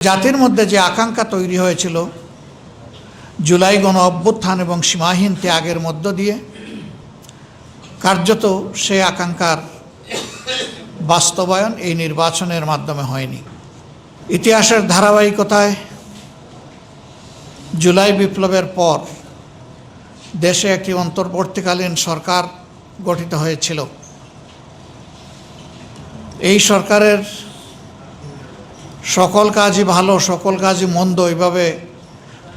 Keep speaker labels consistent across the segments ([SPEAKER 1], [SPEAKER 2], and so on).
[SPEAKER 1] জাতির মধ্যে যে আকাঙ্ক্ষা তৈরি হয়েছিল জুলাই গণ অভ্যুত্থান এবং সীমাহীন ত্যাগের মধ্য দিয়ে, কার্যত সেই আকাঙ্ক্ষার বাস্তবায়ন এই নির্বাচনের মাধ্যমে হয়নি। ইতিহাসের ধারাবাহিকতায় জুলাই বিপ্লবের পর দেশে একটি অন্তর্বর্তীকালীন সরকার গঠিত হয়েছিল। এই সরকারের সকল কাজই ভালো, সকল কাজই মন্দ, এইভাবে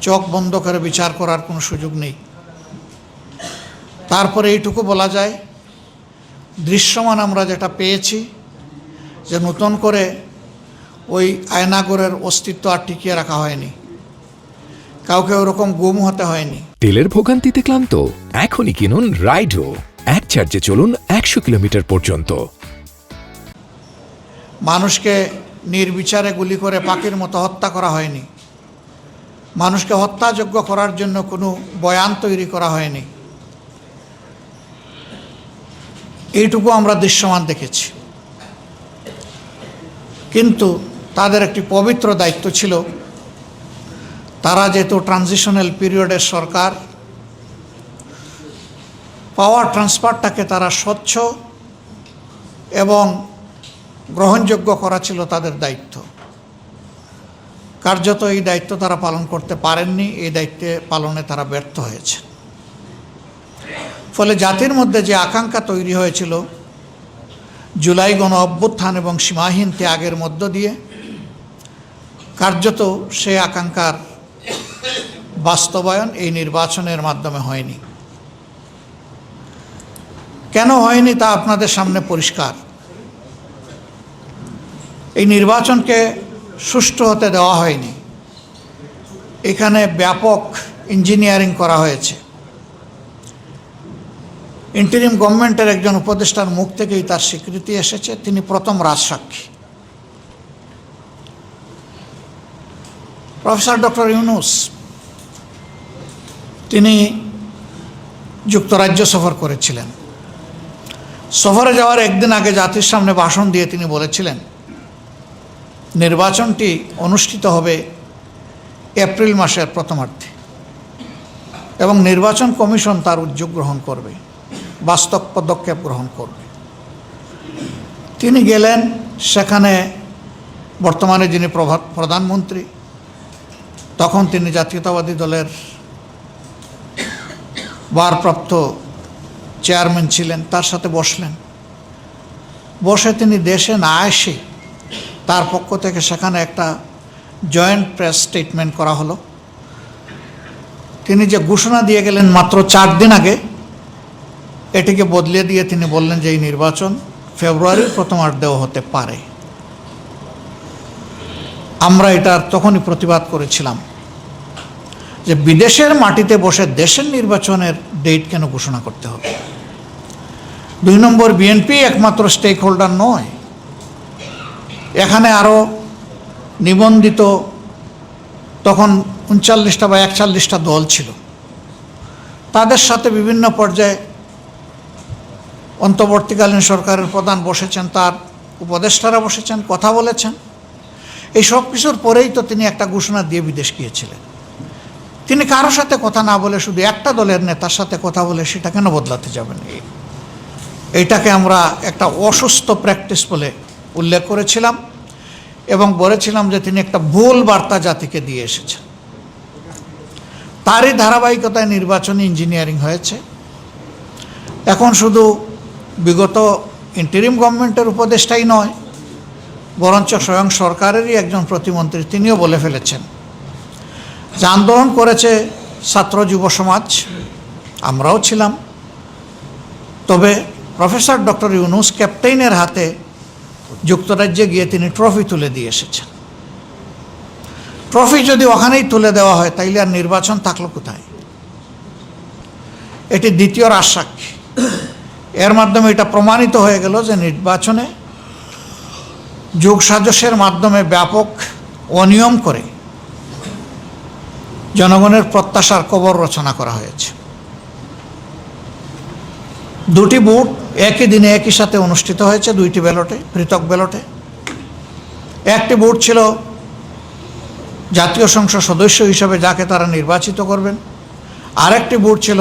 [SPEAKER 1] চোখ বন্ধ করে বিচার করার কোনো সুযোগ নেই। তারপরে এইটুকু বলা যায়, দৃশ্যমান আমরা যেটা পেয়েছি যে নতুন করে ওই আয়নাগরের অস্তিত্ব আর টিকিয়ে রাখা হয়নি, কাউকে ওরকম গুম হতে হয়নি।
[SPEAKER 2] তেলের ভোগান্তিতে ক্লান্ত? এখনই কিনুন রাইডো, এক চার্জে চলুন 100 কিলোমিটার পর্যন্ত।
[SPEAKER 1] মানুষকে নির্বিচারে গুলি করে পাখির মতো হত্যা করা হয়নি। মানুষকে হত্যাযোগ্য করার জন্য কোনো বয়ান তৈরি করা হয়নি। এইটুকু আমরা দৃশ্যমান দেখেছি। কিন্তু তাদের একটি পবিত্র দায়িত্ব ছিল, তারা যেহেতু ট্রানজিশনাল পিরিয়ডের সরকার, পাওয়ার ট্রান্সফারটাকে তারা স্বচ্ছ এবং গ্রহণযোগ্য করা ছিল তাদের দায়িত্ব। কার্যত এই দায়িত্ব তারা পালন করতে পারেননি, এই দায়িত্বে পালনে তারা ব্যর্থ হয়েছে। ফলে জাতির মধ্যে যে আকাঙ্ক্ষা তৈরি হয়েছিল জুলাই গণ অভ্যুত্থান এবং সীমাহীন ত্যাগের মধ্য দিয়ে, কার্যত সেই আকাঙ্ক্ষার বাস্তবায়ন এই নির্বাচনের মাধ্যমে হয়নি। কেন হয়নি তা আপনাদের সামনে পরিষ্কার। এই নির্বাচনকে সুষ্ঠু হতে দেওয়া হয়নি। এখানে ব্যাপক ইঞ্জিনিয়ারিং করা হয়েছে। ইন্টারিম গভর্নমেন্টের একজন উপদেষ্টার মুখ থেকেই তার স্বীকৃতি এসেছে, তিনি প্রথম রাজসাক্ষী। প্রফেসর ডক্টর ইউনূস তিনি যুক্তরাজ্য সফর করেছিলেন। সফরে যাওয়ার একদিন আগে জাতির সামনে ভাষণ দিয়ে তিনি বলেছিলেন, নির্বাচনটি অনুষ্ঠিত হবে এপ্রিল মাসের প্রথমার্ধে এবং নির্বাচন কমিশন তার উদ্যোগ গ্রহণ করবে, বাস্তব পদক্ষেপ গ্রহণ করবে। তিনি গেলেন, সেখানে বর্তমানে যিনি প্রধানমন্ত্রী, তখন তিনি জাতীয়তাবাদী দলের ভারপ্রাপ্ত চেয়ারম্যান ছিলেন, তার সাথে বসলেন। বসে তিনি দেশে না এসে তার পক্ষ থেকে সেখানে একটা জয়েন্ট প্রেস স্টেটমেন্ট করা হলো। তিনি যে ঘোষণা দিয়ে গেলেন মাত্র 4 দিন আগে, এটিকে বদলে দিয়ে তিনি বললেন যে এই নির্বাচন ফেব্রুয়ারির প্রথমার্ধেও হতে পারে। আমরা এটার তখনই প্রতিবাদ করেছিলাম যে বিদেশের মাটিতে বসে দেশের নির্বাচনের ডেট কেন ঘোষণা করতে হবে। 2 নম্বর, বিএনপি একমাত্র স্টেক হোল্ডার নয়, এখানে আরও নিবন্ধিত তখন 39টা বা 41টা দল ছিল। তাদের সাথে বিভিন্ন পর্যায়ে অন্তর্বর্তীকালীন সরকারের প্রধান বসেছেন, তার উপদেষ্টারা বসেছেন, কথা বলেছেন। এই সব কিছুর পরেই তো তিনি একটা ঘোষণা দিয়ে বিদেশ গিয়েছিলেন। তিনি কারো সাথে কথা না বলে শুধু একটা দলের নেতার সাথে কথা বলে সেটা কেন বদলাতে যাবেন? এইটাকে আমরা একটা অসুস্থ প্র্যাকটিস বলে উল্লেখ করেছিলাম এবং বলেছিলাম যে তিনি একটা ভুল বার্তা জাতিকে দিয়ে এসেছেন। তারই ধারাবাহিকতায় নির্বাচনী ইঞ্জিনিয়ারিং হয়েছে। এখন শুধু বিগত ইন্টারিম গভর্নমেন্টের উপদেষ্টাই নয়, বরঞ্চ স্বয়ং সরকারেরই একজন প্রতিমন্ত্রী তিনিও বলে ফেলেছেন যে আন্দোলন করেছে ছাত্র যুব সমাজ, আমরাও ছিলাম, তবে প্রফেসর ডক্টর ইউনূস ক্যাপ্টেইনের হাতে যুক্তরাজ্যে গিয়ে তিনি ট্রফি তুলে দিয়ে এসেছেন। ট্রফি যদি ওখানেই তুলে দেওয়া হয় তাইলে আর নির্বাচন থাকলো কোথায়? এটি দ্বিতীয় রাজসাক্ষী। এর মাধ্যমে এটা প্রমাণিত হয়ে গেল যে নির্বাচনে যোগসাজশের মাধ্যমে ব্যাপক অনিয়ম করে জনগণের প্রত্যাশার কবর রচনা করা হয়েছে। 2টি ভোট একই দিনে একই সাথে অনুষ্ঠিত হয়েছে, 2টি ব্যালটে, পৃথক ব্যালটে। একটি ভোট ছিল জাতীয় সংসদ সদস্য হিসাবে যাকে তারা নির্বাচিত করবেন। আরেকটি ভোট ছিল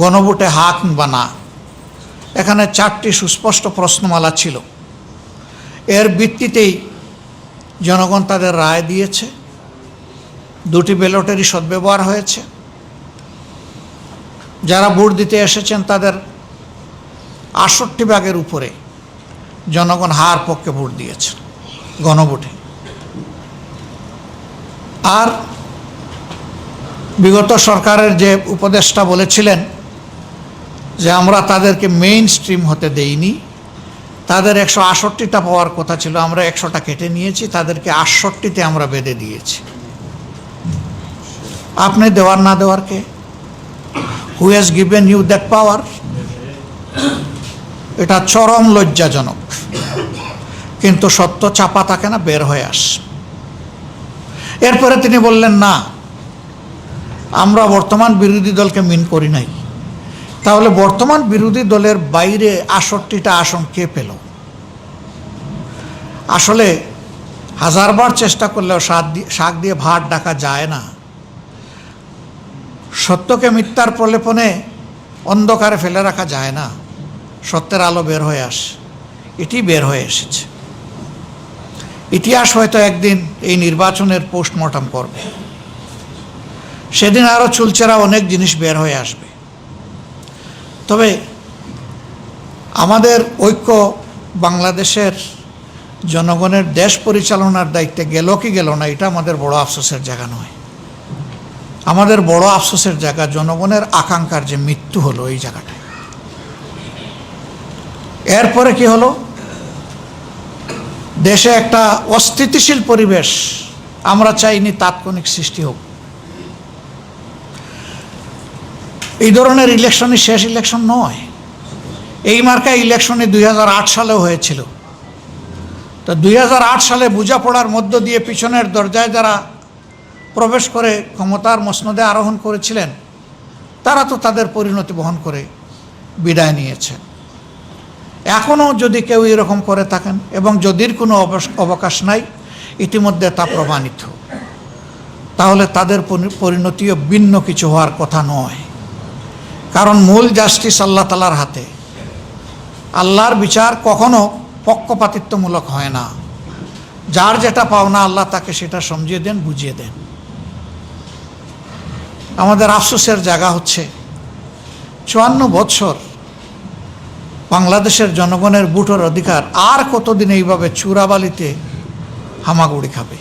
[SPEAKER 1] গণভোটে হা কিংবা না। এখানে 4টি সুস্পষ্ট প্রশ্নমালা ছিল। এর ভিত্তিতেই জনগণ তাদের রায় দিয়েছে। 2টি ব্যালটেরই সদ্ব্যবহার হয়েছে। যারা ভোট দিতে এসেছেন তাদের 68 ভাগের উপরে জনগণ হার পক্ষে ভোট দিয়েছে গণভোটে। আর বিগত সরকারের যে উপদেষ্টা বলেছিলেন যে আমরা তাদেরকে মেইন স্ট্রিম হতে দেইনি, তাদের 168টা পাওয়ার কথা ছিল, আমরা 100টা কেটে নিয়েছি, তাদেরকে 68তে আমরা বেঁধে দিয়েছি। আপনি দেওয়ার না দেওয়ার কে? Who has given you that power? এটা চরম লজ্জাজনক। কিন্তু সত্য চাপা থাকে না, বের হয়ে আস। এরপরে তিনি বললেন না, আমরা বর্তমান বিরোধী দলকে মিন করি নাই। তাহলে বর্তমান বিরোধী দলের বাইরে 68টা আসন কে পেল? আসলে হাজারবার চেষ্টা করলেও শাক দিয়ে ভাত ডাকা যায় না। সত্যকে মিথ্যার প্রলেপনে অন্ধকারে ফেলে রাখা যায় না। সত্যের আলো বের হয়ে আসে। এটি বের হয়ে এসেছে। ইতিহাস হয়তো একদিন এই নির্বাচনের পোস্টমর্টম করবে। সেদিন আরও চুলচেরা অনেক জিনিস বের হয়ে আসবে। তবে আমাদের ঐক্য বাংলাদেশের জনগণের দেশ পরিচালনার দায়িত্বে গেল কি গেল না, এটা আমাদের বড় আফসোসের জায়গা নয়। আমাদের বড় আফসোসের জায়গা জনগণের আকাঙ্ক্ষার যে মৃত্যু হলো এই জায়গাটায়। এরপরে কি হলো? দেশে একটা অস্থিতিশীল পরিবেশ আমরা চাইনি তাৎক্ষণিক সৃষ্টি হোক। এই ধরনের ইলেকশনই শেষ ইলেকশন নয়। এই মার্কা ইলেকশনে 2008 সালেও হয়েছিল। তো 2008 সালে বোঝাপড়ার মধ্য দিয়ে পিছনের দরজায় যারা প্রবেশ করে ক্ষমতার মসনদে আরোহণ করেছিলেন তারা তো তাদের পরিণতি বহন করে বিদায় নিয়েছেন। এখনও যদি কেউ এরকম করে থাকেন এবং যদির কোনো অবকাশ নাই, ইতিমধ্যে তা প্রমাণিত, তাহলে তাদের পরিণতিও ভিন্ন কিছু হওয়ার কথা নয়। কারণ মূল জাস্টিস আল্লাহ তাআলার হাতে। আল্লাহর বিচার কখনো পক্ষপাতিত্বমূলক হয় না। যার যেটা পাওনা আল্লাহ তাকে সেটা সমঝিয়ে দেন, বুঝিয়ে দেন। আমাদের আফসোসের জায়গা হচ্ছে 54 বছর বাংলাদেশের জনগণের ভোটের অধিকার আর কতদিন এইভাবে চূড়াবালিতে হামাগুড়ি খাবে?